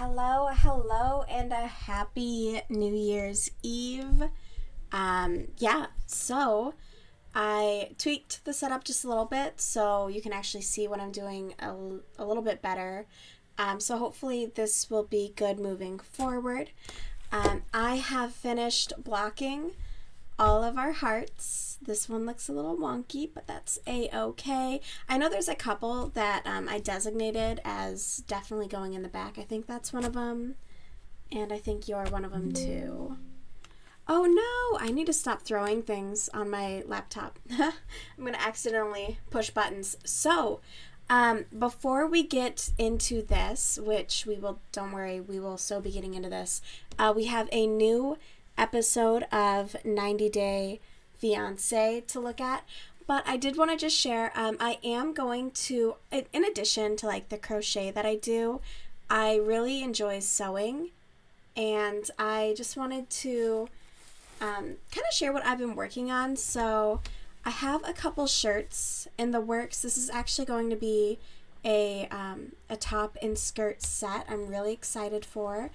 Hello, and a happy New Year's Eve. So I tweaked the setup just a little bit so you can actually see what I'm doing a little bit better. So hopefully this will be good moving forward. I have finished blocking all of our hearts. This one looks a little wonky, but that's a-okay. I know there's a couple that I designated as definitely going in the back. I think that's one of them, and I think you're one of them too. Oh no, I need to stop throwing things on my laptop. I'm going to accidentally push buttons. So, before we get into this, which don't worry, we will so be getting into this, we have a new episode of 90 Day Fiance to look at, but I did want to just share, I am going to, in addition to like the crochet that I do, I really enjoy sewing, and I just wanted to kind of share what I've been working on. So I have a couple shirts in the works. This is actually going to be a top and skirt set I'm really excited for.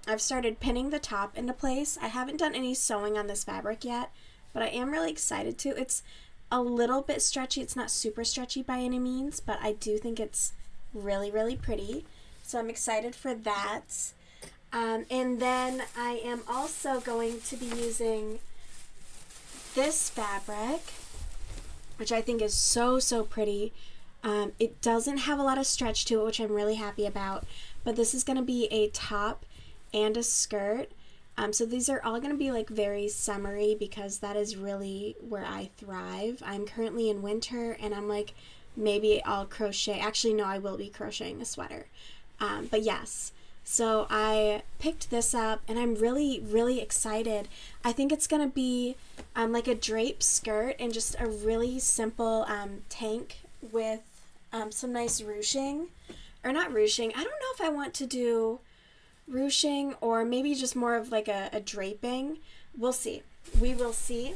I've started pinning the top into place. I haven't done any sewing on this fabric yet, but I am really excited to. It's a little bit stretchy. It's not super stretchy by any means, but I do think it's really, really pretty. So I'm excited for that. And then I am also going to be using this fabric, which I think is so, so pretty. It doesn't have a lot of stretch to it, which I'm really happy about, but this is going to be a top and a skirt. So these are all going to be like very summery because that is really where I thrive. I'm currently in winter and I'm like, maybe I'll crochet. Actually, no, I will be crocheting a sweater. But yes, so I picked this up and I'm really, really excited. I think it's going to be like a drape skirt and just a really simple tank with some nice ruching. Or not ruching. I don't know if I want to do ruching or maybe just more of like a draping. We'll see. We will see.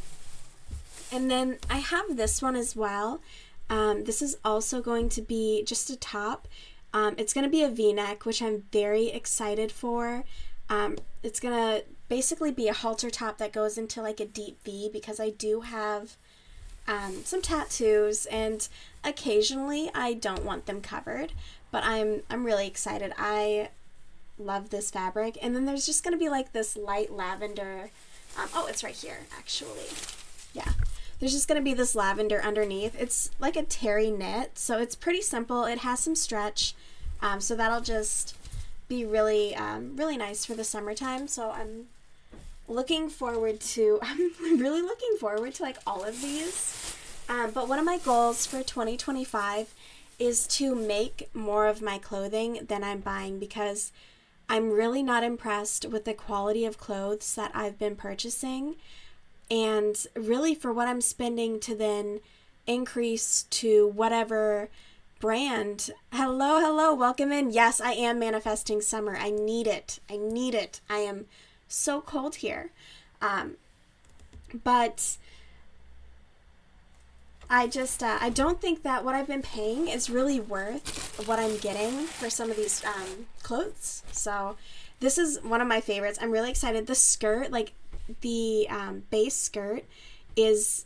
And then I have this one as well. This is also going to be just a top. It's going to be a v-neck, which I'm very excited for. It's going to basically be a halter top that goes into like a deep V because I do have some tattoos and occasionally I don't want them covered, but I'm really excited. I love this fabric. And then there's just going to be like this light lavender. It's right here actually. Yeah. There's just going to be this lavender underneath. It's like a terry knit, so it's pretty simple. It has some stretch, so that'll just be really, really nice for the summertime. So I'm really looking forward to like all of these. But one of my goals for 2025 is to make more of my clothing than I'm buying because I'm really not impressed with the quality of clothes that I've been purchasing. And really for what I'm spending to then increase to whatever brand. Hello, welcome in. Yes, I am manifesting summer. I need it. I am so cold here. But I don't think that what I've been paying is really worth what I'm getting for some of these clothes. So this is one of my favorites. I'm really excited. The skirt, like the base skirt, is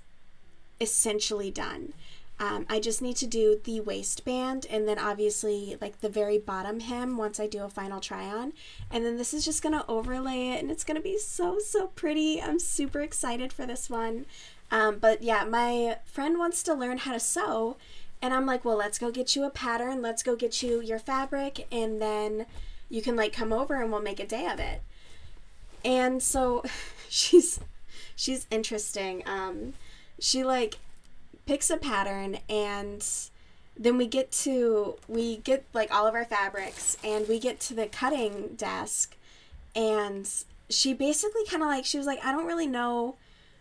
essentially done. I just need to do the waistband and then obviously like the very bottom hem once I do a final try on. And then this is just going to overlay it and it's going to be so, so pretty. I'm super excited for this one. But yeah, my friend wants to learn how to sew and I'm like, well, let's go get you a pattern. Let's go get you your fabric and then you can like come over and we'll make a day of it. And so she's interesting. She like picks a pattern and then we get like all of our fabrics and we get to the cutting desk and she basically kind of like, she was like, I don't really know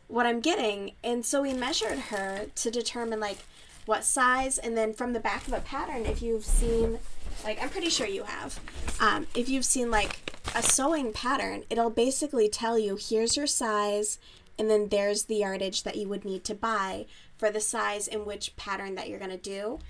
what I'm getting. And so we measured her to determine like what size, and then from the back of a pattern, if you've seen, like, I'm pretty sure you have, if you've seen like a sewing pattern, it'll basically tell you here's your size and then there's the yardage that you would need to buy for the size in which pattern that you're going to do.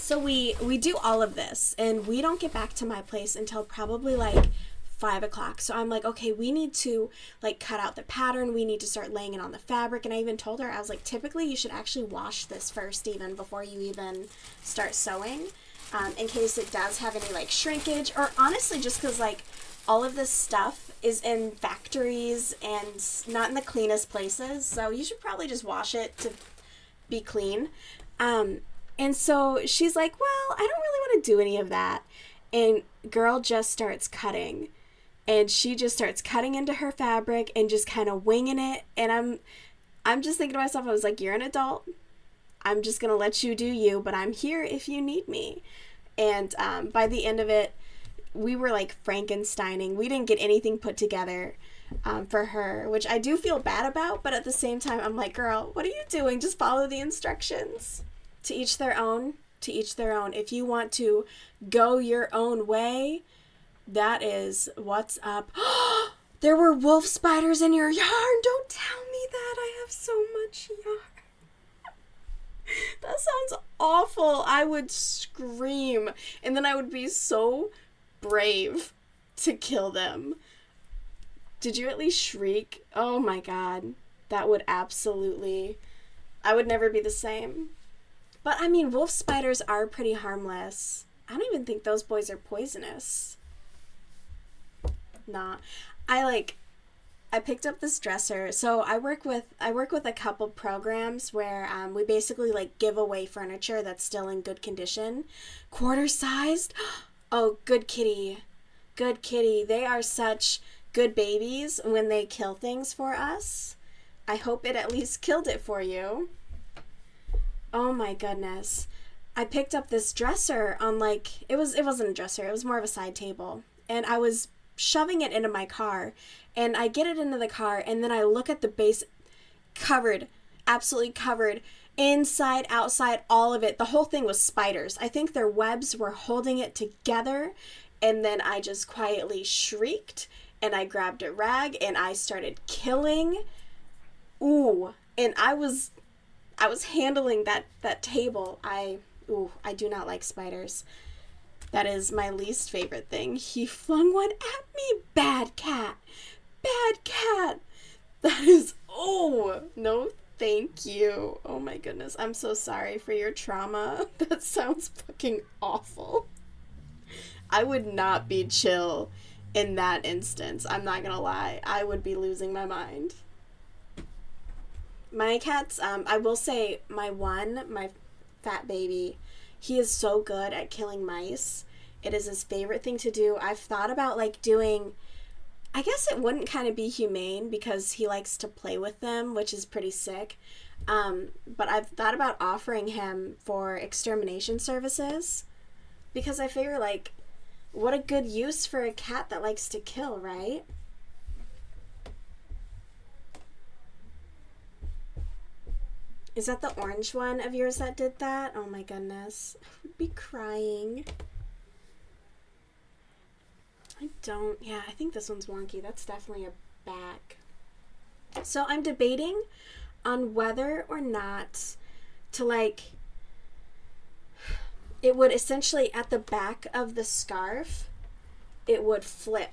So we do all of this, and we don't get back to my place until probably like 5 o'clock. So I'm like, okay, we need to like cut out the pattern. We need to start laying it on the fabric. And I even told her, I was like, typically you should actually wash this first even before you even start sewing, in case it does have any like shrinkage, or honestly just because like all of this stuff is in factories and not in the cleanest places. So you should probably just wash it to be clean. And so she's like, well, I don't really want to do any of that. And girl just starts cutting. And she just starts cutting into her fabric and just kind of winging it. And I'm just thinking to myself, I was like, you're an adult. I'm just going to let you do you, but I'm here if you need me. And by the end of it, we were like Frankensteining. We didn't get anything put together for her, which I do feel bad about. But at the same time, I'm like, girl, what are you doing? Just follow the instructions. To each their own. To each their own. If you want to go your own way, that is what's up. There were wolf spiders in your yarn. Don't tell me that. I have so much yarn. That sounds awful. I would scream. And then I would be so brave to kill them. Did you at least shriek? Oh my god. That would absolutely... I would never be the same. But I mean, wolf spiders are pretty harmless. I don't even think those boys are poisonous. Nah. I picked up this dresser. So I work with a couple programs where we basically like give away furniture that's still in good condition. Quarter sized? Oh, good kitty. Good kitty. They are such good babies when they kill things for us. I hope it at least killed it for you. Oh my goodness. I picked up this dresser on like, it wasn't a dresser, it was more of a side table. And I was shoving it into my car, and I get it into the car, and then I look at the base, covered, absolutely covered, inside, outside, all of it. The whole thing was spiders. I think their webs were holding it together, and then I just quietly shrieked, and I grabbed a rag, and I started killing. Ooh, and I was handling that table. I do not like spiders. That is my least favorite thing. He flung one at me. Bad cat. Bad cat. That is, oh, no thank you. Oh my goodness. I'm so sorry for your trauma. That sounds fucking awful. I would not be chill in that instance. I'm not gonna lie. I would be losing my mind. My cats, I will say my fat baby, he is so good at killing mice. It is his favorite thing to do. I've thought about like doing, I guess it wouldn't kind of be humane because he likes to play with them, which is pretty sick. But I've thought about offering him for extermination services because I figure like, what a good use for a cat that likes to kill, right? Is that the orange one of yours that did that? Oh my goodness. I would be crying. I think this one's wonky. That's definitely a back. So I'm debating on whether or not to like, it would essentially at the back of the scarf, it would flip.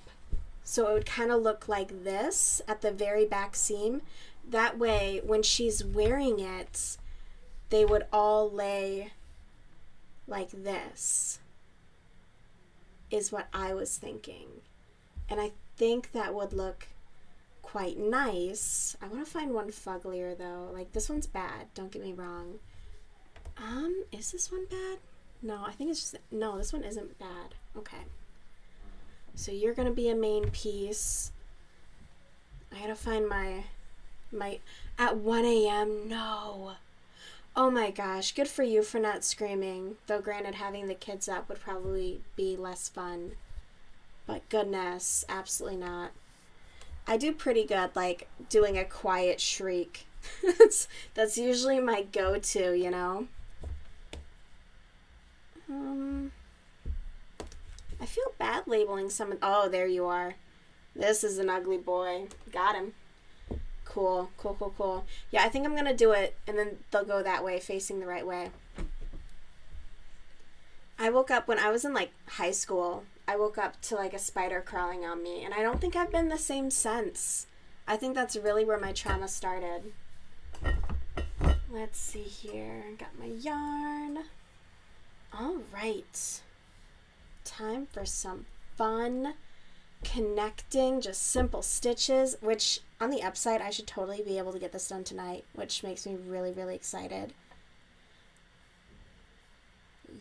So it would kind of look like this at the very back seam. That way, when she's wearing it, they would all lay like this, is what I was thinking. And I think that would look quite nice. I want to find one fugglier, though. Like, this one's bad, don't get me wrong. Is this one bad? No, I think it's just, no, this one isn't bad. Okay. So you're going to be a main piece. I gotta find my at 1 a.m. No. Oh my gosh, good for you for not screaming. Though granted, having the kids up would probably be less fun. But goodness, absolutely not. I do pretty good, like, doing a quiet shriek. That's usually my go-to, you know? I feel bad labeling someone. Oh, there you are. This is an ugly boy. Got him. Cool. Yeah, I think I'm going to do it, and then they'll go that way, facing the right way. I woke up when I was in like high school. I woke up to like a spider crawling on me, and I don't think I've been the same since. I think that's really where my trauma started. Let's see here. Got my yarn. All right. Time for some fun connecting, just simple stitches, which on the upside, I should totally be able to get this done tonight, which makes me really, really excited.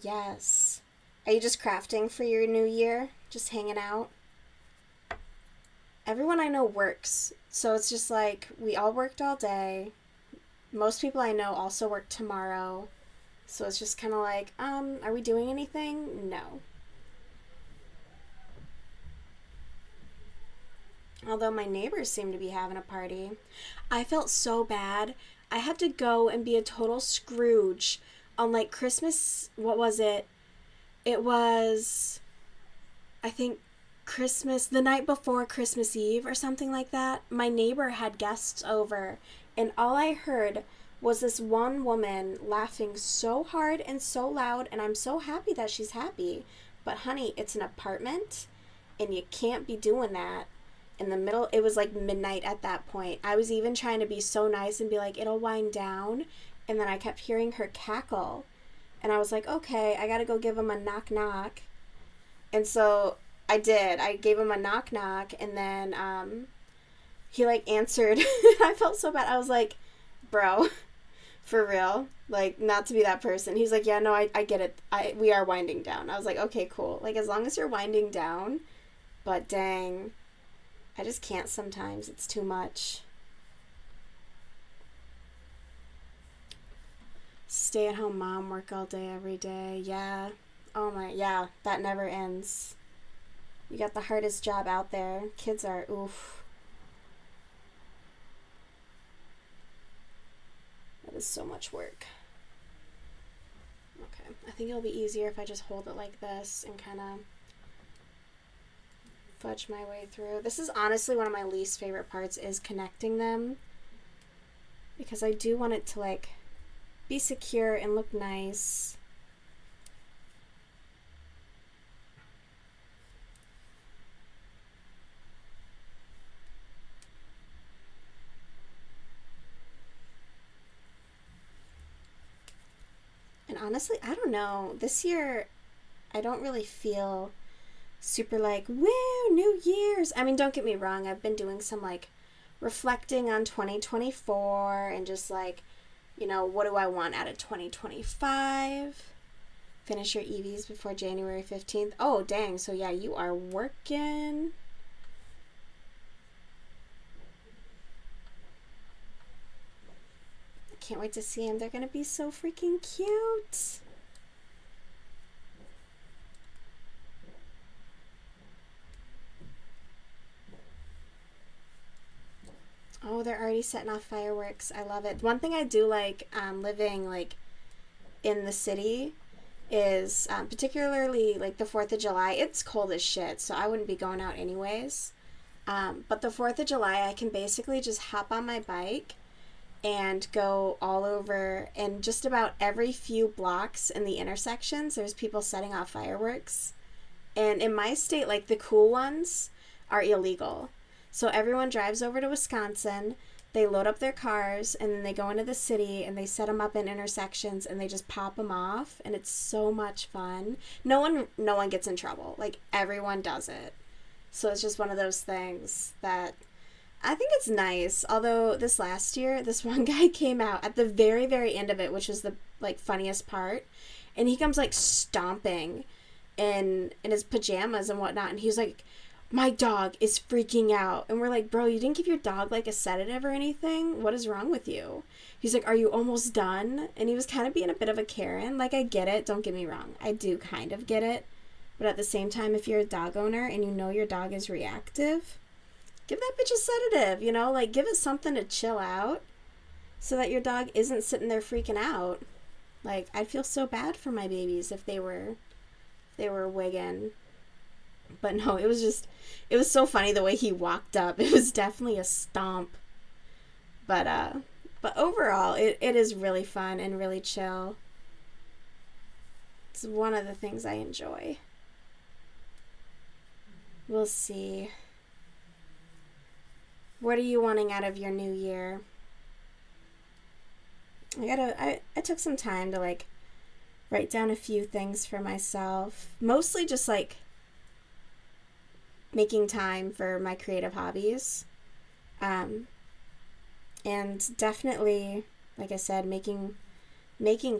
Yes. Are you just crafting for your new year? Just hanging out? Everyone I know works, so it's just like we all worked all day. Most people I know also work tomorrow, so it's just kind of like, are we doing anything? No. Although my neighbors seem to be having a party. I felt so bad. I had to go and be a total Scrooge on like Christmas, what was it? It was, I think, Christmas, the night before Christmas Eve or something like that. My neighbor had guests over, and all I heard was this one woman laughing so hard and so loud, and I'm so happy that she's happy. But honey, it's an apartment, and you can't be doing that in the middle. It was like midnight at that point. I was even trying to be so nice and be like, it'll wind down, and then I kept hearing her cackle, and I was like, okay, I gotta go give him a knock knock. And so I did. I gave him a knock knock, and then he like answered. I felt so bad. I was like, bro, for real, like, not to be that person. He's like, yeah, no, I get it. We are winding down. I was like, okay, cool. Like, as long as you're winding down, but dang, I just can't sometimes. It's too much. Stay-at-home mom, work all day, every day. Yeah. Oh my, yeah, that never ends. You got the hardest job out there. Kids are, oof. That is so much work. Okay, I think it'll be easier if I just hold it like this and kind of fudge my way through. This is honestly one of my least favorite parts, is connecting them, because I do want it to like be secure and look nice. And honestly, I don't know. This year, I don't really feel super like, woo, New Year's. I mean, don't get me wrong. I've been doing some like reflecting on 2024 and just like, you know, what do I want out of 2025? Finish your EVs before January 15th. Oh, dang. So yeah, you are working. Can't wait to see them. They're gonna be so freaking cute. Oh, they're already setting off fireworks. I love it. One thing I do like living like in the city is particularly like the 4th of July. It's cold as shit, so I wouldn't be going out anyways. But the 4th of July, I can basically just hop on my bike and go all over, and just about every few blocks in the intersections, there's people setting off fireworks. And in my state, like, the cool ones are illegal. So everyone drives over to Wisconsin, they load up their cars, and then they go into the city, and they set them up in intersections, and they just pop them off, and it's so much fun. No one gets in trouble. Like, everyone does it. So it's just one of those things that I think it's nice. Although this last year, this one guy came out at the very, very end of it, which was the like funniest part, and he comes like stomping in his pajamas and whatnot, and he's like, my dog is freaking out. And we're like, bro, you didn't give your dog like a sedative or anything? What is wrong with you? He's like, are you almost done? And he was kind of being a bit of a Karen. Like, I get it, don't get me wrong, I do kind of get it, but at the same time, if you're a dog owner and you know your dog is reactive, give that bitch a sedative, you know? Like, give it something to chill out so that your dog isn't sitting there freaking out. Like, I'd feel so bad for my babies if they were wigging. But no, it was so funny the way he walked up. It was definitely a stomp. But overall, it is really fun and really chill. It's one of the things I enjoy. We'll see. What are you wanting out of your new year? I took some time to like write down a few things for myself. Mostly just like making time for my creative hobbies. And definitely, like I said, making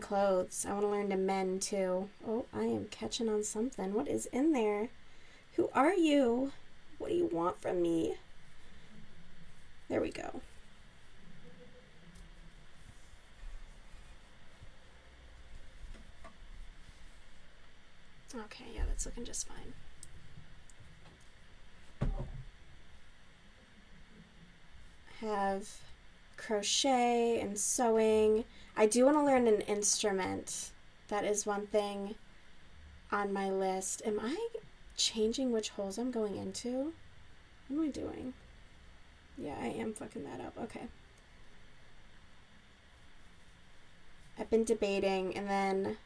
clothes. I want to learn to mend too. Oh, I am catching on something. What is in there? Who are you? What do you want from me? There we go. Okay, yeah, that's looking just fine. I have crochet and sewing. I do want to learn an instrument. That is one thing on my list. Am I changing which holes I'm going into? What am I doing? Yeah, I am fucking that up. Okay. I've been debating and then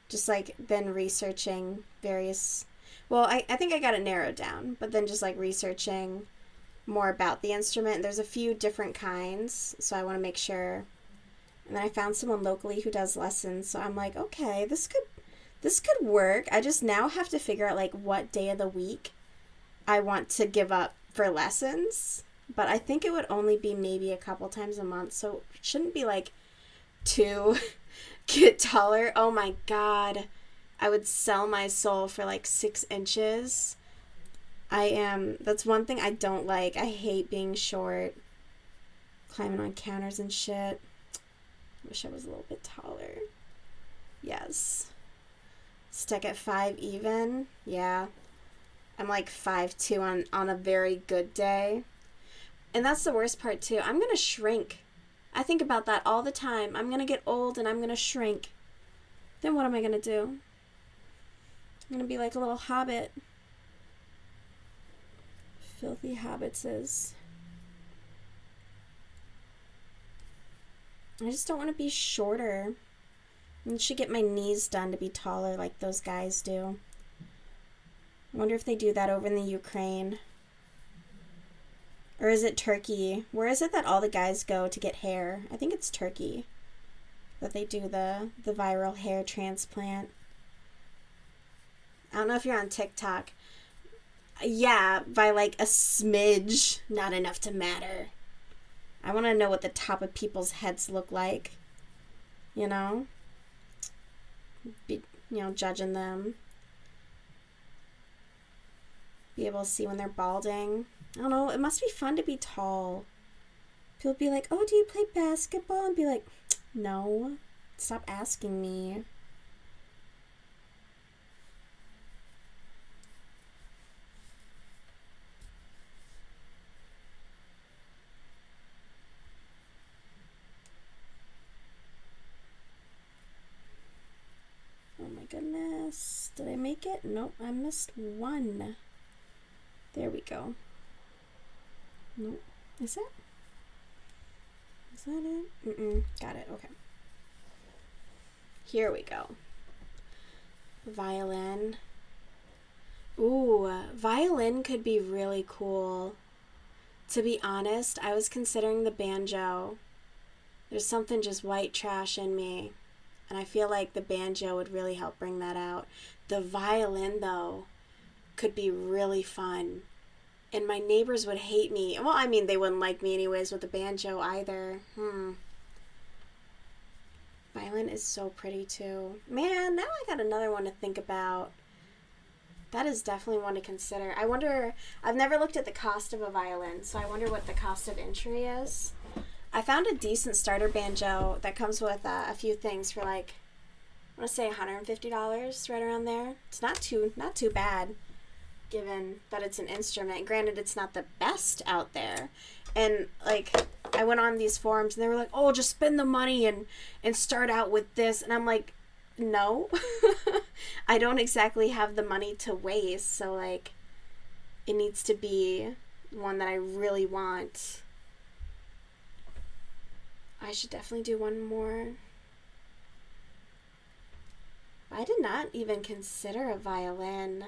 just like been researching various, well, I think I got it narrowed down, but then just like researching more about the instrument. There's a few different kinds, so I want to make sure. And then I found someone locally who does lessons, so I'm like, okay, this could work. I just now have to figure out like what day of the week I want to give up for lessons, but I think it would only be maybe a couple times a month, so it shouldn't be like too get taller. Oh my god, I would sell my soul for like 6 inches. That's one thing I don't like. I hate being short, climbing on counters and shit. Wish I was a little bit taller. Yes. Stuck at 5 even. Yeah. I'm like 5'2" on a very good day. And that's the worst part too. I'm gonna shrink. I think about that all the time. I'm gonna get old and I'm gonna shrink. Then what am I gonna do? I'm gonna be like a little hobbit. Filthy hobbitses. I just don't want to be shorter. I should get my knees done to be taller like those guys do. I wonder if they do that over in the Ukraine. Or is it Turkey? Where is it that all the guys go to get hair? I think it's Turkey that they do the viral hair transplant. I don't know if you're on TikTok. Yeah, by like a smidge. Not enough to matter. I want to know what the top of people's heads look like. You know? Judging them. Be able to see when they're balding. I don't know. It must be fun to be tall. People be like, oh, do you play basketball? And be like, no. Stop asking me. Oh my goodness. Did I make it? Nope, I missed one. There we go. Nope. Is that it? Got it. Okay. Here we go. Violin. Ooh, violin could be really cool. To be honest, I was considering the banjo. There's something just white trash in me. And I feel like the banjo would really help bring that out. The violin, though, could be really fun. And my neighbors would hate me. Well, I mean, they wouldn't like me anyways with the banjo either. Violin is so pretty, too. Man, now I got another one to think about. That is definitely one to consider. I wonder, I've never looked at the cost of a violin, so I wonder what the cost of entry is. I found a decent starter banjo that comes with a few things for like, I want to say $150, right around there. It's not too bad, given that it's an instrument. Granted, it's not the best out there. And like, I went on these forums and they were like, oh, just spend the money and start out with this. And I'm like, no, I don't exactly have the money to waste. So like, it needs to be one that I really want. I should definitely do one more. I did not even consider a violin.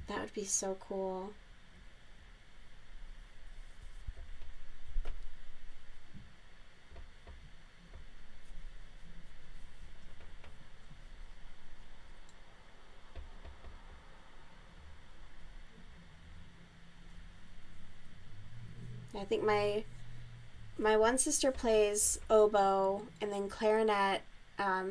That would be so cool. I think my one sister plays oboe and then clarinet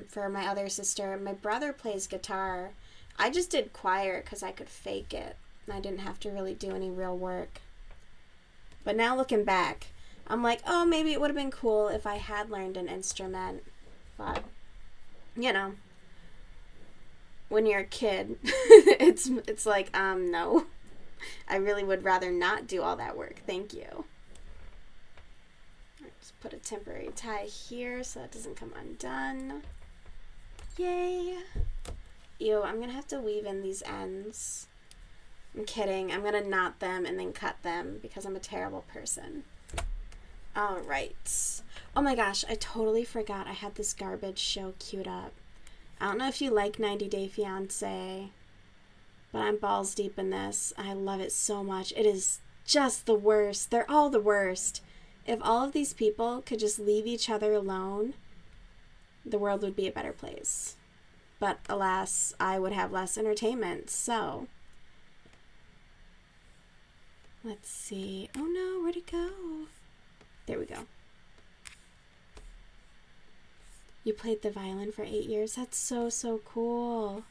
for my other sister. My brother plays guitar. I just did choir because I could fake it. I didn't have to really do any real work. But now looking back, I'm like, oh, maybe it would have been cool if I had learned an instrument. But, you know, when you're a kid, it's like, no. I really would rather not do all that work. Thank you. Just put a temporary tie here so that doesn't come undone. Yay. Ew, I'm going to have to weave in these ends. I'm kidding. I'm going to knot them and then cut them because I'm a terrible person. All right. Oh my gosh, I totally forgot I had this garbage show queued up. I don't know if you like 90 Day Fiance, but I'm balls deep in this. I love it so much. It is just the worst. They're all the worst. If all of these people could just leave each other alone, the world would be a better place. But alas, I would have less entertainment, so let's see. Oh no, where'd it go? There we go. You played the violin for 8 years? That's so, so cool.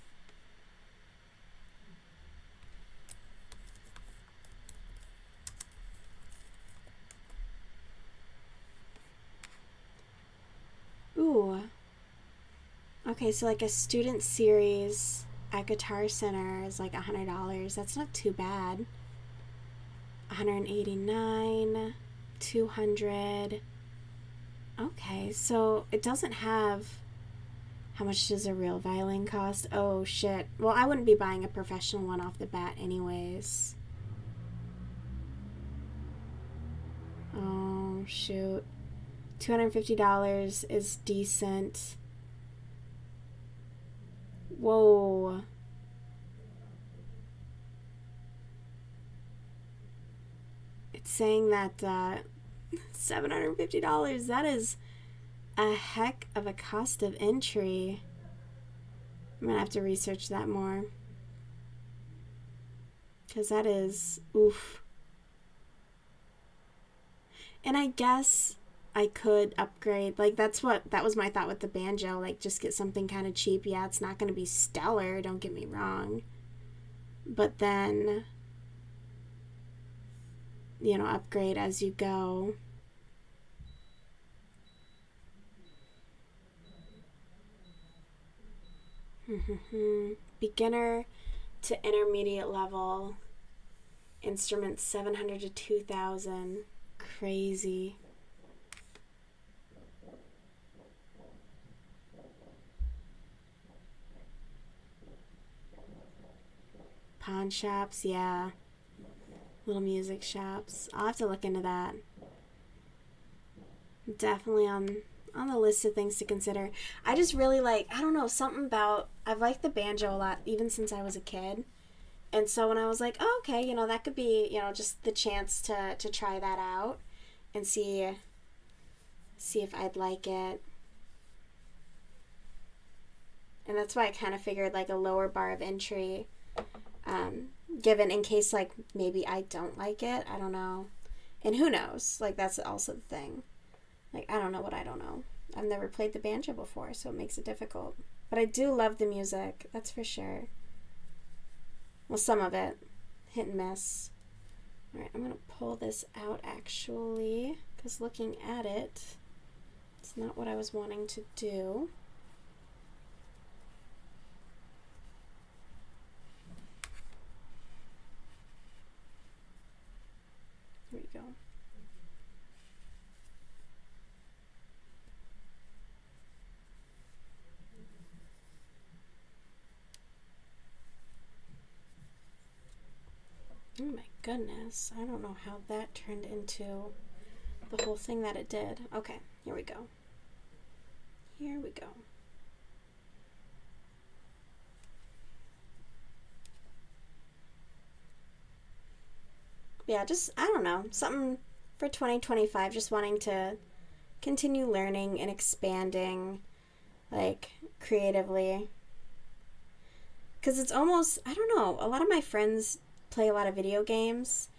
Ooh. Okay, so like a student series at Guitar Center is like $100. That's not too bad. 189, 200. Okay, so it doesn't have how much does a real violin cost? Oh shit. Well, I wouldn't be buying a professional one off the bat anyways. Oh shoot. $250 is decent. Whoa. It's saying that $750. That is a heck of a cost of entry. I'm gonna have to research that more. Because that is, oof. And I guess I could upgrade. Like, that was my thought with the banjo. Like, just get something kind of cheap. Yeah, it's not going to be stellar, don't get me wrong. But then, you know, upgrade as you go. Beginner to intermediate level. Instruments 700 to 2,000. Crazy. Pawn shops, yeah. Little music shops. I'll have to look into that. Definitely on the list of things to consider. I just really like, I don't know, something about, I've liked the banjo a lot even since I was a kid. And so when I was like, oh, okay, you know, that could be, you know, just the chance to try that out and see if I'd like it. And that's why I kind of figured like a lower bar of entry, given in case like maybe I don't like it. I don't know. And who knows? Like, that's also the thing. Like, I don't know what I don't know. I've never played the banjo before, so it makes it difficult. But I do love the music, that's for sure. Well, some of it. Hit and miss. Alright, I'm going to pull this out actually, because looking at it, it's not what I was wanting to do. Here we go. Oh my goodness, I don't know how that turned into the whole thing that it did. Okay, here we go. Here we go. Yeah, just, I don't know, something for 2025, just wanting to continue learning and expanding, like, creatively. Because it's almost, I don't know, a lot of my friends play a lot of video games.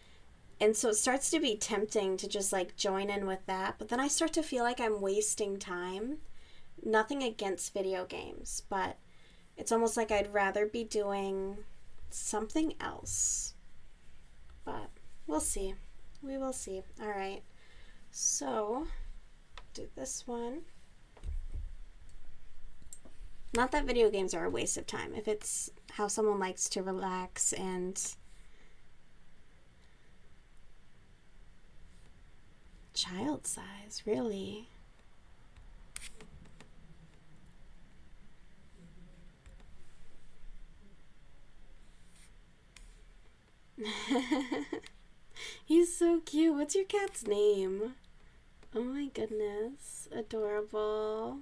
And so it starts to be tempting to just like join in with that. But then I start to feel like I'm wasting time. Nothing against video games, but it's almost like I'd rather be doing something else. But we'll see. We will see. All right. So, do this one. Not that video games are a waste of time. If it's how someone likes to relax and child size, really. He's so cute. What's your cat's name? Oh my goodness. Adorable.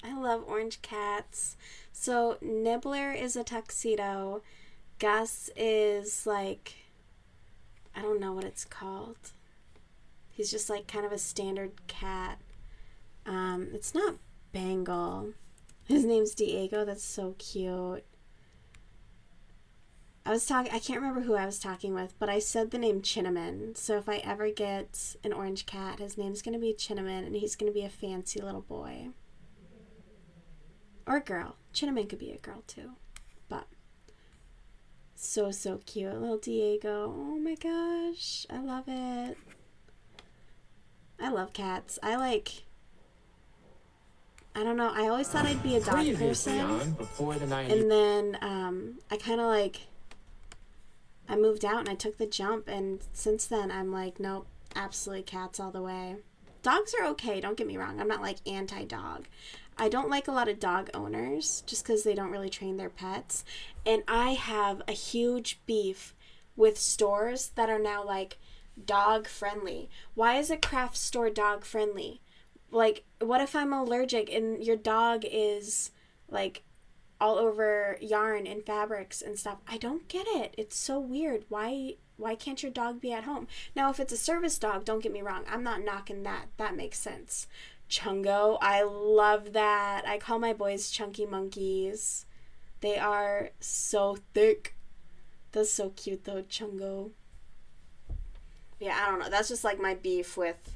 I love orange cats. So Nibbler is a tuxedo. Gus is like, I don't know what it's called. He's just like kind of a standard cat. It's not Bengal. His name's Diego. That's so cute. I can't remember who I was talking with, but I said the name Chinaman. So if I ever get an orange cat, his name's going to be Chinaman, and he's going to be a fancy little boy. Or girl. Chinaman could be a girl too. But so cute. Little Diego. Oh my gosh. I love it. I love cats. I don't know. I always thought I'd be a dog person. And then I kind of I moved out and I took the jump, and since then I'm like, nope, absolutely cats all the way. Dogs are okay, don't get me wrong. I'm not like anti-dog. I don't like a lot of dog owners just because they don't really train their pets. And I have a huge beef with stores that are now like dog friendly. Why is a craft store dog friendly? Like, what if I'm allergic and your dog is like all over yarn and fabrics and stuff? I don't get it. It's so weird. Why can't your dog be at home? Now, if it's a service dog, don't get me wrong. I'm not knocking that. That makes sense. Chungo, I love that. I call my boys chunky monkeys. They are so thick. That's so cute though, Chungo. Yeah, I don't know. That's just like my beef with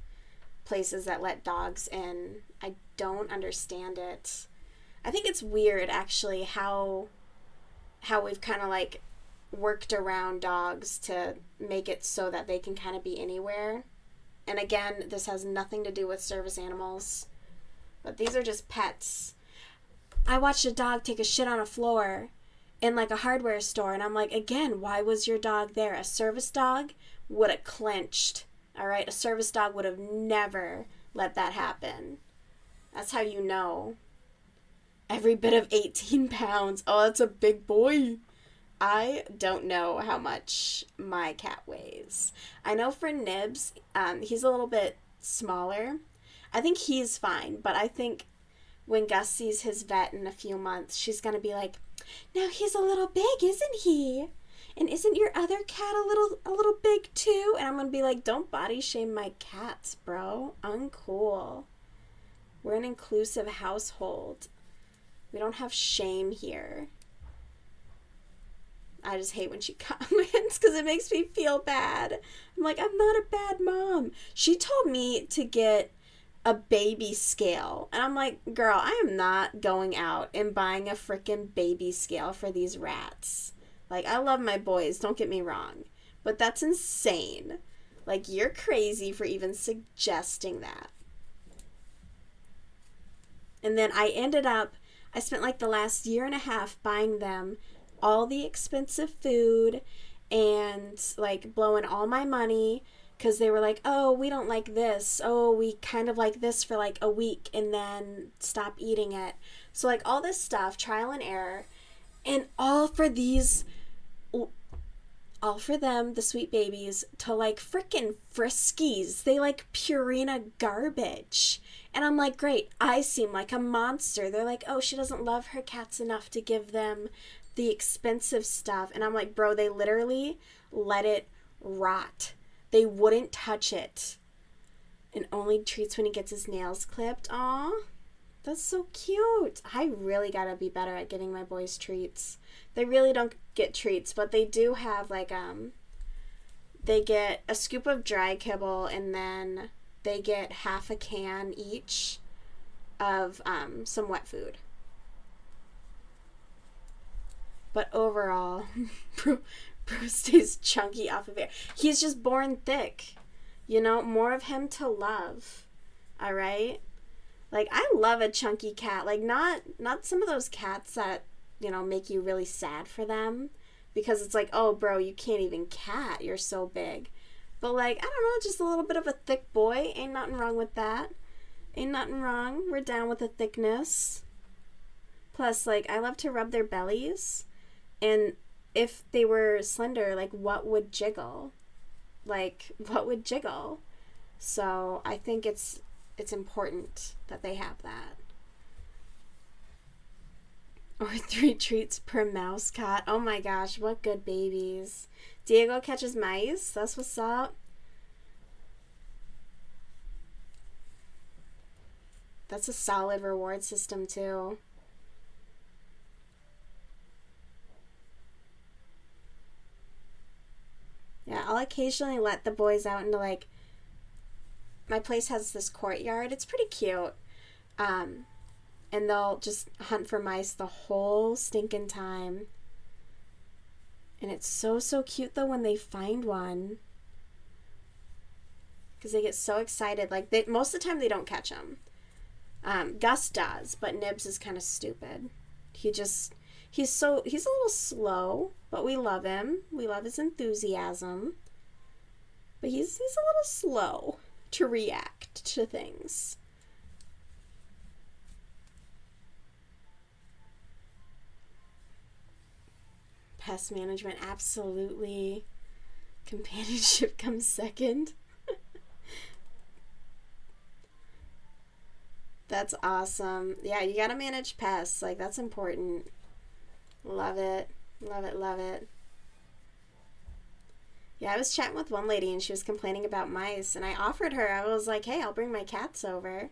places that let dogs in. I don't understand it. I think it's weird actually how we've kind of like worked around dogs to make it so that they can kind of be anywhere. And again, this has nothing to do with service animals, but these are just pets. I watched a dog take a shit on a floor in like a hardware store, and I'm like, again, why was your dog there? A service dog would have clenched. All right, a service dog would have never let that happen. That's how you know. Every bit of 18 pounds. Oh, that's a big boy. I don't know how much my cat weighs. I know for Nibs, he's a little bit smaller. I think he's fine, but I think when Gus sees his vet in a few months, she's going to be like, now he's a little big, isn't he? And isn't your other cat a little big too? And I'm going to be like, don't body shame my cats, bro. Uncool. We're an inclusive household. We don't have shame here. I just hate when she comments because it makes me feel bad. I'm like, I'm not a bad mom. She told me to get a baby scale. And I'm like, girl, I am not going out and buying a freaking baby scale for these rats. Like, I love my boys, don't get me wrong. But that's insane. Like, you're crazy for even suggesting that. And then I spent like the last year and a half buying them all the expensive food and like blowing all my money because they were like, oh, we don't like this. Oh, we kind of like this for like a week and then stop eating it. So like all this stuff, trial and error, and all for them, the sweet babies, to like freaking Friskies. They like Purina garbage. And I'm like, great, I seem like a monster. They're like, oh, she doesn't love her cats enough to give them the expensive stuff. And I'm like, bro, they literally let it rot. They wouldn't touch it. And only treats when he gets his nails clipped. Aw, that's so cute. I really gotta be better at giving my boys treats. They really don't get treats, but they do have like, they get a scoop of dry kibble, and then they get half a can each of some wet food. But overall, Bro stays chunky off of air. He's just born thick. You know, more of him to love. All right? Like, I love a chunky cat. Like, not some of those cats that, you know, make you really sad for them. Because it's like, oh, bro, you can't even cat. You're so big. But, like, I don't know, just a little bit of a thick boy. Ain't nothing wrong with that. Ain't nothing wrong. We're down with the thickness. Plus, like, I love to rub their bellies. And if they were slender, like, what would jiggle? Like, what would jiggle? So I think it's important that they have that. Or 3 treats per mouse cot. Oh my gosh, what good babies. Diego catches mice. That's what's up. That's a solid reward system too. Yeah, I'll occasionally let the boys out into, like, my place has this courtyard. It's pretty cute. And they'll just hunt for mice the whole stinking time. And it's so, so cute, though, when they find one. Because they get so excited. Like, most of the time they don't catch them. Gus does, but Nibs is kind of stupid. He's a little slow, but we love him. We love his enthusiasm. But he's a little slow to react to things. Pest management, absolutely. Companionship comes second. That's awesome. Yeah, you gotta manage pests. Like, that's important. Love it. Love it, love it. Yeah, I was chatting with one lady and she was complaining about mice, and I offered her, I was like, hey, I'll bring my cats over.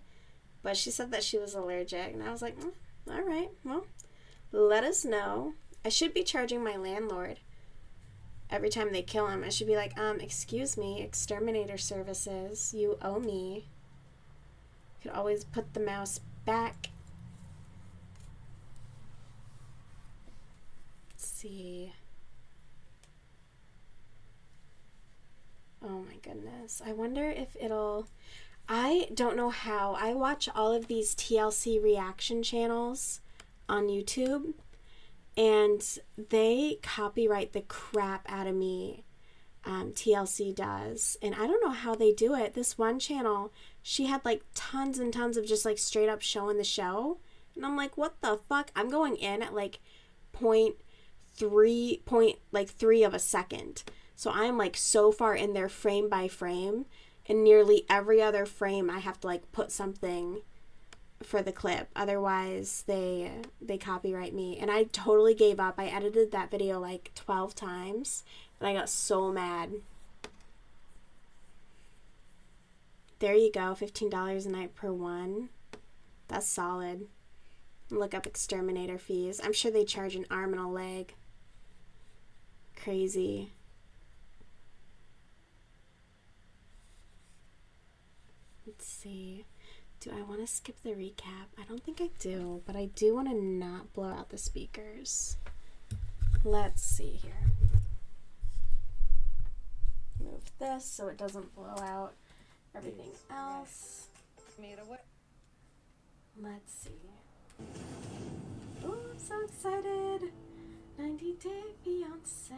But she said that she was allergic, and I was like, all right, well, let us know. I should be charging my landlord every time they kill him. I should be like, excuse me, exterminator services, you owe me. Could always put the mouse back. Let's see. Oh my goodness. I wonder if it'll... I don't know how. I watch all of these TLC reaction channels on YouTube, and they copyright the crap out of me. TLC does. And I don't know how they do it. This one channel, she had like tons and tons of just like straight up showing the show. And I'm like, what the fuck? I'm going in at like 0.3 of a second. So I'm like so far in there frame by frame, and nearly every other frame I have to like put something for the clip. Otherwise they copyright me. And I totally gave up. I edited that video like 12 times, and I got so mad. There you go, $15 a night per one. That's solid. Look up exterminator fees. I'm sure they charge an arm and a leg. Crazy. Let's see. Do I want to skip the recap? I don't think I do, but I do want to not blow out the speakers. Let's see here. Move this so it doesn't blow out everything else. Let's see. Oh, I'm so excited. 90 Day Fiance.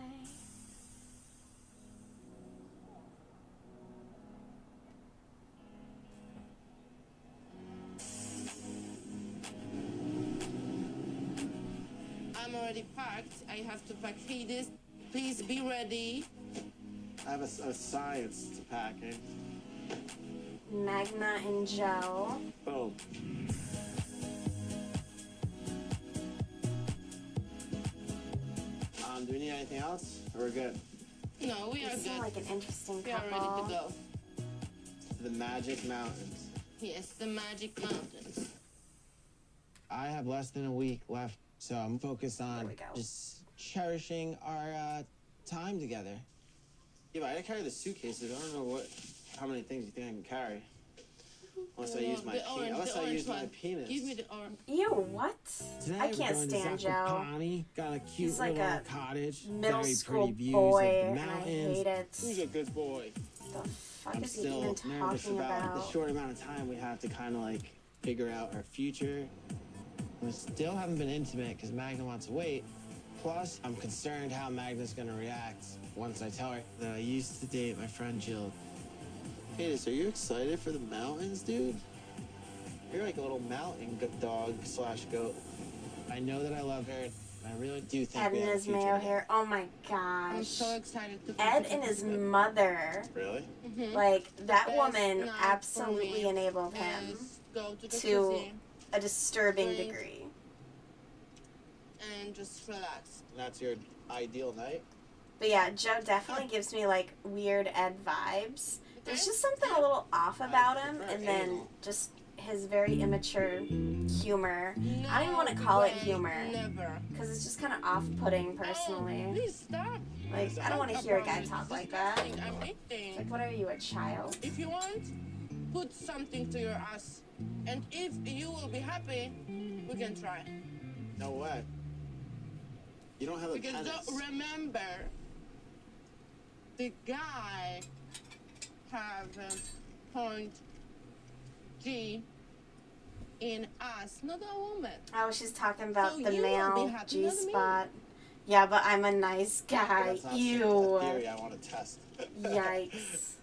I'm already packed. I have to pack Hades. Please be ready. I have a science to pack, eh? Magma and Joe. Boom. Do we need anything else? Or we're good? No, we They are seem good. like an interesting We are ready to couple. go. The Magic Mountains. Yes, the Magic Mountains. I have less than a week left, so I'm focused There on we go. just cherishing our time together. Yeah, but I gotta carry the suitcases. I don't know how many things you think I can carry. Unless I use my penis. Give me the orange. Ew, what? Today I we're can't going stand to Joe. Zakopane. Got a cute He's like little a cottage. middle Very school pretty views boy, of the and I mountains. hate it. Who's a good boy? The fuck I'm is he still even nervous talking about the about? short amount of time we have to kind of like figure out our future. We still haven't been intimate because Magna wants to wait. Plus, I'm concerned how Magna's gonna react once I tell her that I used to date my friend Jill. Cadis, are you excited for the mountains, dude? You're like a little mountain dog / goat. I know that I love her. I really do think Ed we and have a his future mayo together. hair. Oh my I'm gosh. so excited to Ed and his mother. Really? Like, that Best woman night for absolutely me enabled him is go to the to cuisine a disturbing Drink. degree. and just relax. That's your ideal night? But yeah, Joe definitely gives me like weird Ed vibes. There's just something a little off about him, prefer and then anal. just his very immature humor. No I don't even want to call it way, humor Never. because it's just kind of off-putting Oh, personally. please stop. Like, I don't want to hear a guy talk like that. I'm eating. Like, what are you, a child? If you want, put something to your ass. And if you will be happy, we can try. No way. You don't have a Because penis. don't remember, the guy have point G in us, not a woman. Oh, she's talking about So the you will be male happy, not me. G-spot. Yeah, but I'm a nice guy. That's not Ew. a theory I want to test. Yikes.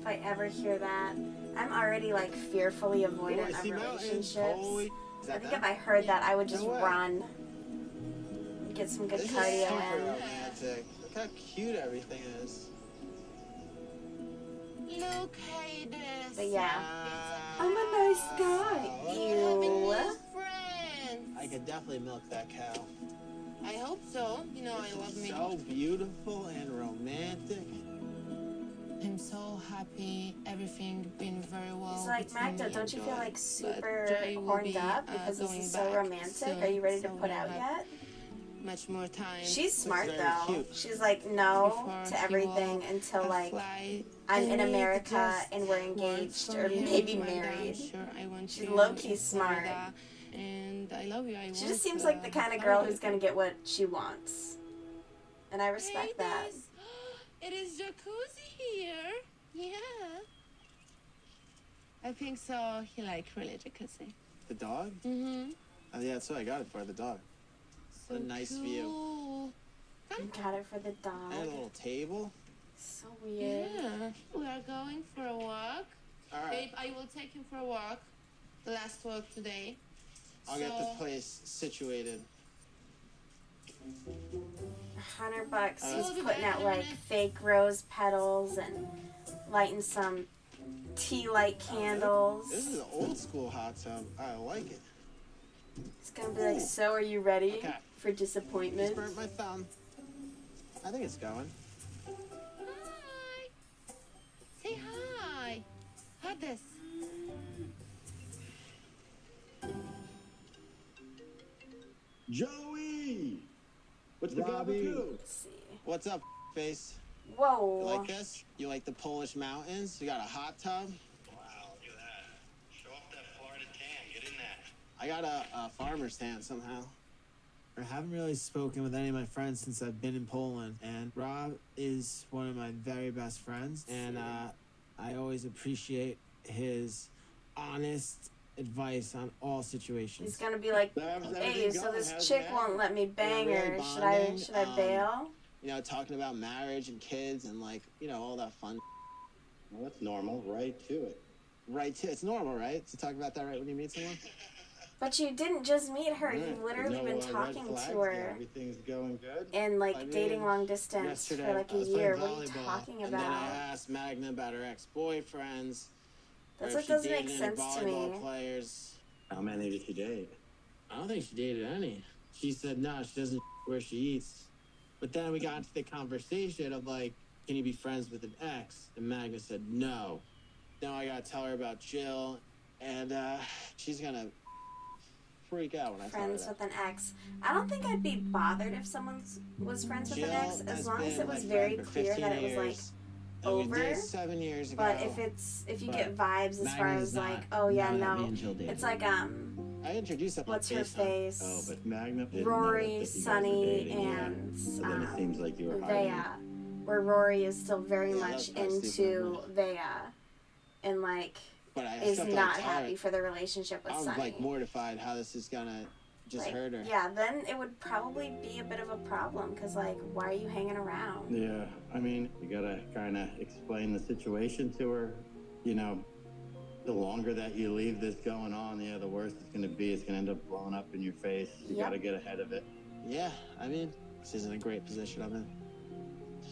If I ever hear that, I'm already like fearfully avoidant of relationships. Holy. Is I that think them? if I heard that, I would just No way. run. Get some good This is cardio super in. romantic. Look how cute everything is. Look, Hades. But yeah. Wow. I'm a nice guy. Ew. Friends. I could definitely milk that cow. I hope so. You know, This I love is me. so beautiful and romantic. I'm so happy. Everything been very well. He's like, between Magda, me don't and you feel Joy. like But super Joy will horned be, up because this going is so back romantic? soon, Are you ready to so put we'll out have yet? Much more time. She's smart very though. cute. She's like, no before to he everything will until like fly. I'm I in need America just and we're words engaged from or him maybe right now. married. Sure, I want She's you low-key in smart. Florida, and I love you. She just seems like the kind of girl who's gonna get what she wants. And I respect that. It is jacuzzi here. Yeah. I think so. He like really jacuzzi. The dog? Mm-hmm. Oh, yeah, that's what I got it for, the dog. So A nice view. You got it for the dog. And a little table. So weird. Yeah. We are going for a walk. All right. Babe, I will take him for a walk. The last walk today. I'll get the place situated. $100. Oh. He's putting out like fake rose petals and lighting some tea light candles. This is an old school hot tub. I like it. It's gonna be like, so are you ready Okay. for Just disappointment? burnt my thumb. I think it's going. Hi. Say hi. Hades. Joey! What's the Robbie. Let's see. What's up, face? You Whoa. like this? You like the Polish mountains? You got a hot tub? Wow, look at that. Show off that Florida tan. Get in that. I got a farmer's tan somehow. I haven't really spoken with any of my friends since I've been in Poland, and Rob is one of my very best friends, and I always appreciate his honest advice on all situations. He's gonna be like, hey, so this chick won't let me bang really her. bonding, Should I bail? You know, talking about marriage and kids and like, you know, all that fun. Well, that's normal. Right to it. Right, it's normal, right? To talk about that right when you meet someone. But you didn't just meet her. You've Right. literally No, been red talking flags? to Yeah, her everything's going good. and like I mean, dating long distance Yesterday, for like I a was year. playing What are you volleyball, talking and then I about? asked Magna about her ex-boyfriends. That's or what if she doesn't dated make any sense to volleyball me. players. How many did you date? I don't think she dated any. She said no, she doesn't where she eats. But then we got into the conversation of like, can you be friends with an ex? And Magna said no. Now I gotta tell her about Jill, and she's gonna freak out when I tell her Friends that. with an ex. I don't think I'd be bothered if someone was friends with Jill an ex, as has long as been it was my very friend for clear 15 that it was like years, and we over. dated 7 years ago. But if you get vibes as far Magna's as not like, oh yeah, know that me no, and Jill dated. it's like I introduced them on what's her FaceTime. face? Oh, but Magna didn't Rory, know that you guys were Sunny, dating, yeah. and But then it seems like you were hiding Vea, it. where Rory is still very Yeah, much that's probably into stupid. Vea, and like But I is still feel not like happy for the relationship with I'm Sunny. like mortified how this is gonna just Like, hurt her. yeah, then it would probably be a bit of a problem because like, why are you hanging around? Yeah, I mean, you gotta kind of explain the situation to her. You know, the longer that you leave this going on, yeah, the worse it's gonna be. It's gonna end up blowing up in your face. You Yep. gotta get ahead of it. Yeah, I mean, she's in a great position I'm in.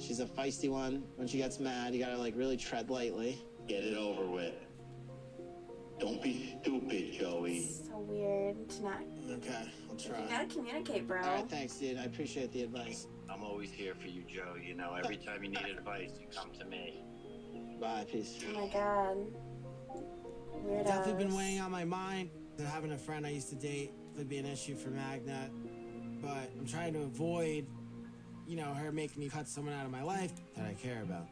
She's a feisty one. When she gets mad, you gotta like really tread lightly. Get it over with. Don't be stupid, Joey. It's so weird to not. Okay, I'll try. You gotta communicate, bro. All right, thanks, dude. I appreciate the advice. I'm always here for you, Joe. You know, every time you need advice, you come to me. Bye, peace. Oh my god. Weirdos. Definitely been weighing on my mind that having a friend I used to date could be an issue for Magna, but I'm trying to avoid, you know, her making me cut someone out of my life that I care about.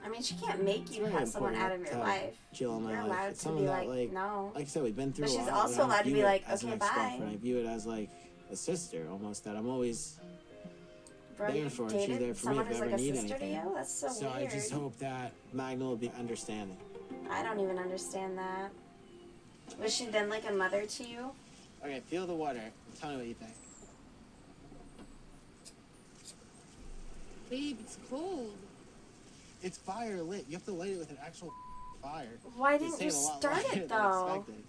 I mean, she can't make you Very cut someone out important of to your have life. Jill in my You're life. allowed It's to someone be that, like, no. Like I said, we've been through But a she's lot, also but I don't allowed to view be it like, as an okay, bye. ex-girlfriend. I view it as like a sister almost, that I'm always Bro, there you for her. She's there dated for me someone if I who's like ever a need sister anything. to you? That's so So weird. I just hope that Magna will be understanding. I don't even understand that. Was she then like a mother to you? Okay, feel the water. Tell me what you think. Babe, it's cold. It's fire lit. You have to light it with an actual fire. Why It's didn't you taking a lot start longer it than though? expected.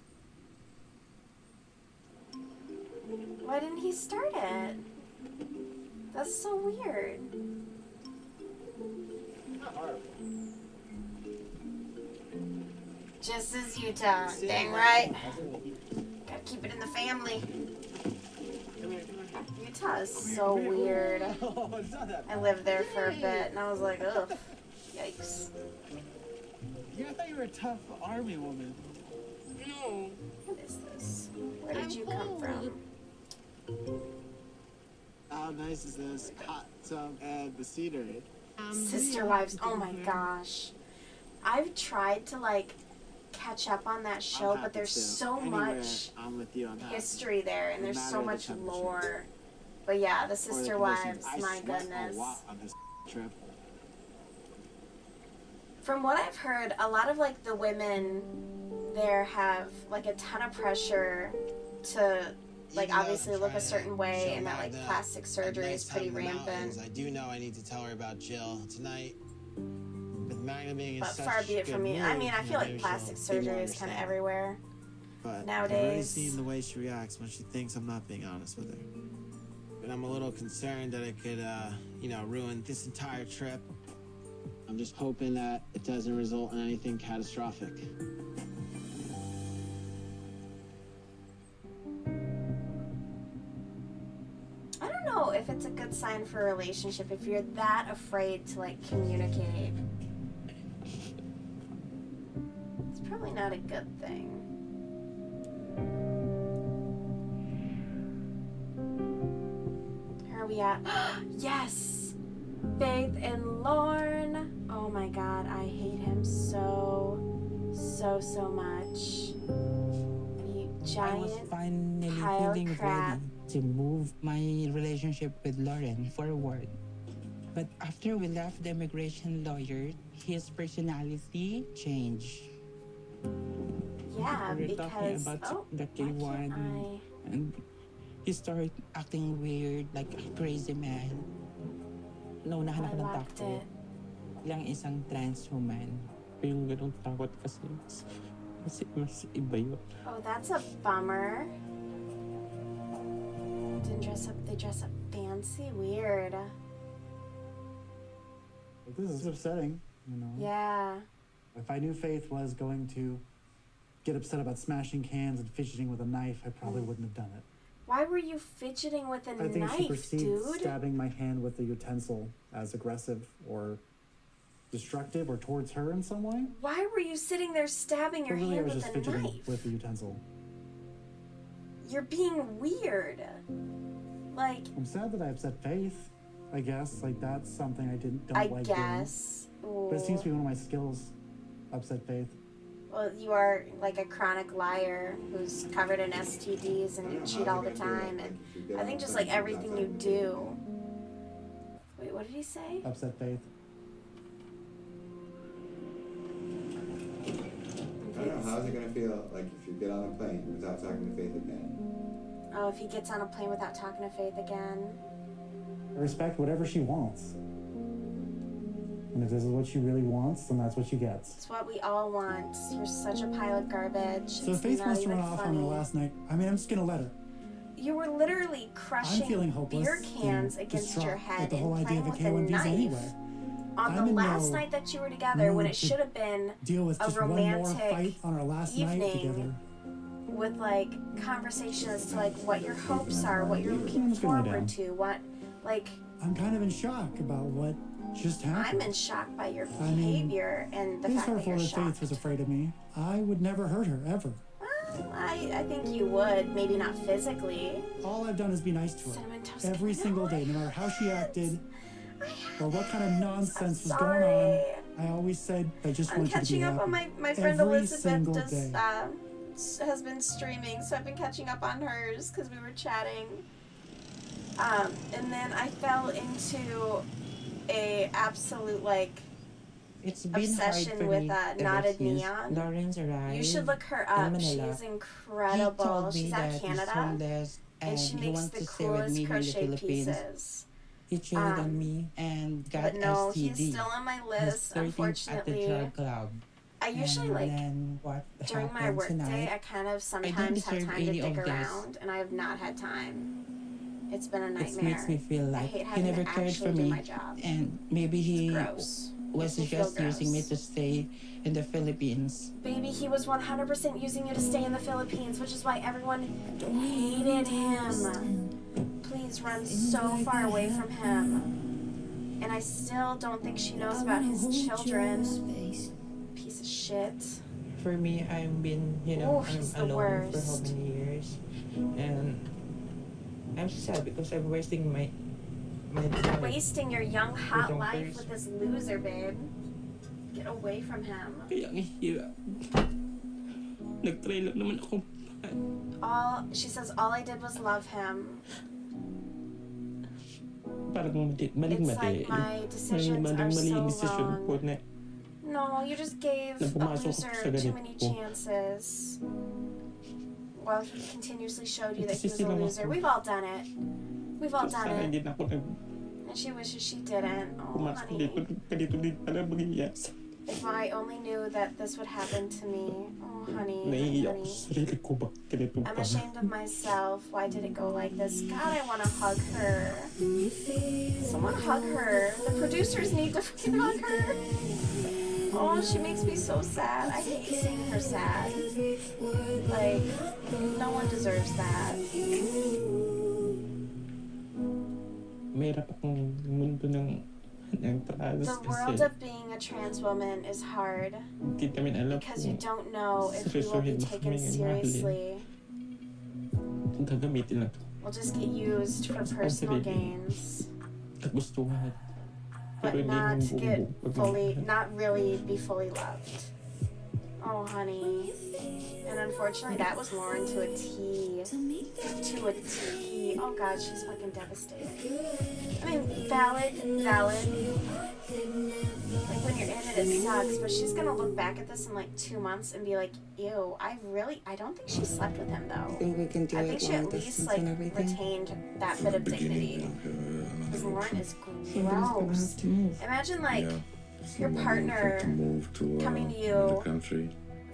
Why didn't he start it? That's so weird. Not horrible. Just as Utah. Sit Dang down. right. I'll sit with you. Gotta keep it in the family. Come here, come here. Utah is so weird. Oh, it's not that I bad. lived there for a bit and I was like, ugh. Yikes. Yeah, I thought you were a tough army woman. No. What is this? Where did I'm you come cold. from? How nice is this hot tub and the scenery? Sister Wives. Oh my gosh. I've tried to like catch up on that show, I'm but happy there's to. so Anywhere much I'm with you. I'm happy. history there and No there's so matter the much temperature. lore. But yeah, the Or the Sister conditions. Wives, I my sweat goodness. a lot on this trip. From what I've heard, a lot of like the women there have like a ton of pressure to like Even though obviously I'm look a trying to certain way show and that like Magda plastic surgery nice is pretty time in the rampant. mountains, I do know I need to tell her about Jill tonight. With Magna being in But such far be it good from me. mood, I mean, I you feel know, like maybe plastic she'll be more surgery is kind of understanding. everywhere. But I've already nowadays. seen the way she reacts when she thinks I'm not being honest with her. And I'm a little concerned that it could, ruin this entire trip. I'm just hoping that it doesn't result in anything catastrophic. I don't know if it's a good sign for a relationship if you're that afraid to like communicate. It's probably not a good thing. Where are we at? Yes! Faith and Lorne. Oh my god, I hate him so much. You I was giant finally pile of feeling crap. ready to move my relationship with Lauren forward. But after we left the immigration lawyer, his personality changed. Yeah, We were talking because about the why can't K1, and he started acting weird, like a crazy man. Naunahan I ako ng locked takot. it. Lang isang trans woman. Yung ganong takot kasi mas iba yun. Oh, that's a bummer. They dress up fancy, weird. This is upsetting, you know. Yeah. If I knew Faith was going to get upset about smashing cans and fidgeting with a knife, I probably wouldn't have done it. Why were you fidgeting with a I think she knife, perceived dude? stabbing my hand with the utensil as aggressive or destructive or towards her in some way. Why were you sitting there stabbing your But really, I hand was with just a fidgeting knife? with the utensil. You're being weird. Like, I'm sad that I upset Faith. I guess like that's something I don't I like guess. doing. But it seems to be one of my skills. Upset Faith. Well, you are like a chronic liar who's covered in STDs and you cheat all the time. And I think just like everything you do. Wait, what did he say? Upset Faith. I don't know, how's it gonna feel like if you get on a plane without talking to Faith again? Oh, if he gets on a plane without talking to Faith again. I respect whatever she wants. And if this is what she really wants, then that's what she gets. It's what we all want. You're such a pile of garbage. So if It's Faith not wants to even run off on funny. her last night, I mean, I'm just gonna let her. You were literally I'm crushing feeling hopeless beer cans and against distraught your at head the whole and idea playing of with the a K1Bs knife. anyway. On I'm the in last no night that you were together, when mood it to should have been Deal with a just one more romantic fight on our last night evening together. with like conversation as to like what your hopes are, what you're looking I'm just gonna lay forward down. to, what like I'm kind of in shock about what just happened. I'm in shock by your I mean, behavior and the It's fact that hurtful you're that shocked. Faith was afraid of me. I would never hurt her, ever. Well, I think you would, maybe not physically. All I've done is be nice to her. Cinnamon Toast Every King, single no, day, no matter how she acted or what kind of nonsense was sorry. going on. I always said, I just I'm want you to be catching up happy. on my friend Every Elizabeth single just day. has been streaming, so I've been catching up on hers because we were chatting. And then I fell into a absolute like It's been obsession hard for with me to Knotted refuse Neon. Lauren's arrival. You should look her in up. She Manila. is He incredible. told me She's that out of he's Canada, homeless and she he makes wants the to stay with coolest me here in the crochet Philippines. pieces. He cheated on me and got But no, STD. he's still on my He's list. 13th at the Unfortunately, drug club. I usually And like then what during my happened work tonight, day, I kind of sometimes have deserve time to any dig of this. around, and I have not had time. It's been a it nightmare. makes me feel I like hate he having never to cared for actually do me. my job. And maybe he Gross. was Makes me feel just using me gross. to stay in the Philippines. Baby, he was 100% using you to stay in the Philippines, which is why everyone hated him. Please run so far away from him. And I still don't think she knows about his children. Piece of shit. For me, I've been, I'm he's the alone for how worst. many years. And I'm sad because I'm wasting my time. Wasting your young, hot don't life curse. with this loser, babe. Get away from him. Kaya ang hirap. Nag-try lang naman ako. She says, all I did was love him. Parang It's maling-mali. like my decisions are Mali yung so decision ko wrong. na No, you just gave Na a pumasok loser sa too ganito. many chances. While he continuously showed you that he was a Nagsisi lang loser. ako. We've all done it. We've all done sana it. hindi na ako And she wishes she didn't. Oh, pumasok dito. honey. Ganito din pala mangyayas. If I only knew that this would happen to me. Oh, honey. Naiiyak ko honey. sa sarili ko ba? Ganito I'm pa. ashamed of myself. Why did it go like this? God, I want to hug her. Someone hug her. The producers need to fucking hug her. Oh, she makes me so sad. I hate seeing her sad. Like, no one deserves that. Mahirap akong mundo ng trans The world kasi of being a trans woman is hard hindi namin alam because you kung don't know if you will be seryosohin mo taken kami ng seriously. gagamitin lang We'll just get used for personal gains, kagustuhan. but Pero hindi not yung get buong fully, not really be fully loved. Oh, honey. And unfortunately, that was Lauren to a T. To a T. Oh, God, she's fucking devastated. I mean, valid. Like, when you're in it, it sucks. But she's gonna look back at this in, like, 2 months and be like, ew, I don't think she slept with him, though. we can do I think she at least, like, retained that bit of dignity. Because Lauren is gross. Imagine, like, your partner coming to you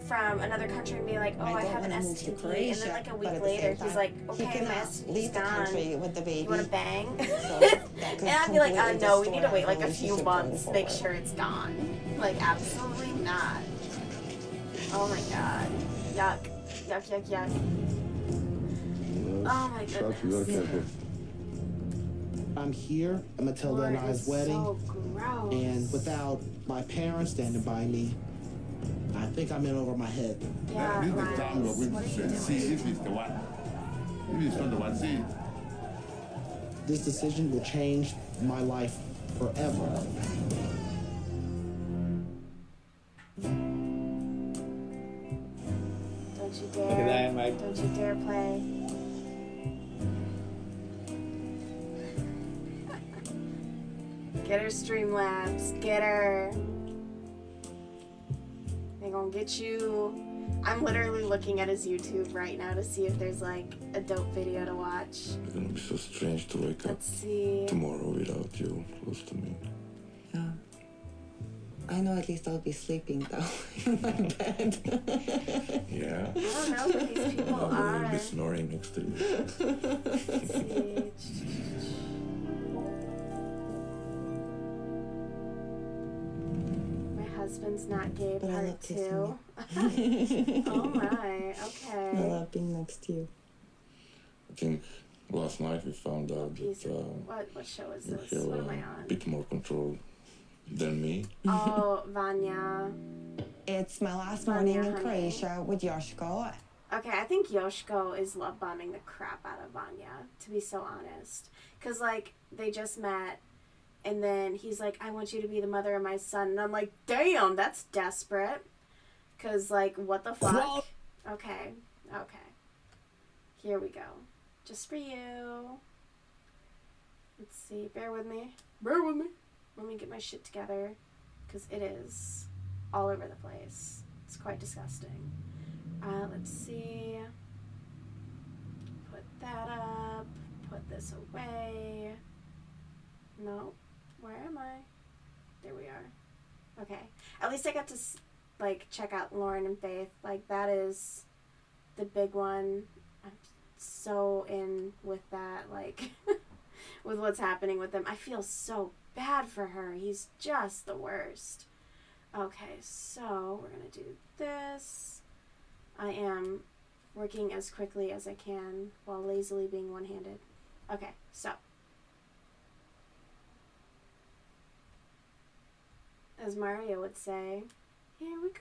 from another country and being like, oh, I have an STD, and then like a week later he's like, okay, my STD's gone, you want to bang? And I'd be like, no, we need to wait like a few months to make sure it's gone. Like, absolutely not. Oh my god. Yuck. Yuck. Oh my goodness. I'm here at Matilda and Lauren I's is wedding, so gross. and without my parents standing by me, I think I'm in over my head. Yeah, This is the Miles, time we're going what are to you see doing? if it's the one. If it's not the one, see. This decision will change my life forever. Don't you Look at dare. that, Mike. Don't you dare play. Get her, Streamlabs. Get her. They gonna get you. I'm literally looking at his YouTube right now to see if there's like a dope video to watch. It's gonna be so strange to wake up Let's see. tomorrow without you close to me. Yeah. I know at least I'll be sleeping though in my bed. Yeah. I don't know who these people I'm are. gonna be snoring next to you. Let's see. My husband's not gay But I part love kissing 2. Oh my, I okay. love being next to you. I think last night we found out Piece that of, what show is you this? have What am I a on? bit more control than me. Oh, Vanya. It's my last Vanya, morning in honey. Croatia with Yoshko. Okay, I think Yoshko is love bombing the crap out of Vanya, to be so honest. Because, like, they just met, and then he's like, I want you to be the mother of my son. And I'm like, damn, that's desperate. Because, like, what the fuck? Okay, okay. Here we go. Just for you. Let's see, bear with me. Bear with me. Let me get my shit together. Because it is all over the place. It's quite disgusting. Let's see. Put that up. Put this away. No. Where am I? There we are. Okay. At least I got to, like, check out Lauren and Faith. Like, that is the big one. I'm so in with that, like, with what's happening with them. I feel so bad for her. He's just the worst. Okay, so we're going to do this. I am working as quickly as I can while lazily being one-handed. Okay, so. As Mario would say, here we go.